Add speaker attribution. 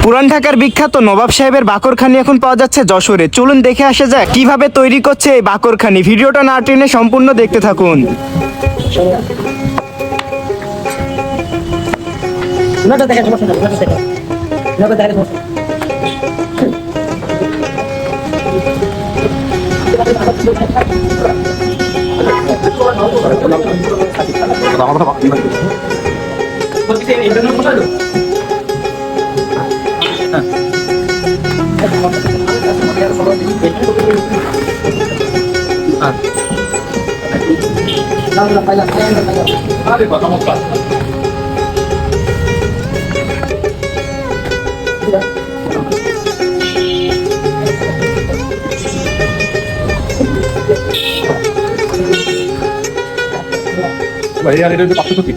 Speaker 1: পুরান ঢাকার বিখ্যাত নবাব সাহেবের বাকরখানি এখন পাওয়া যাচ্ছে যশোরে। চলুন দেখে আসা যাক কিভাবে তৈরি করছে এই বাকরখানি। ভিডিওটা না টেনে সম্পূর্ণ দেখতে থাকুন।
Speaker 2: ভাই আর এটা পাঁচশো কি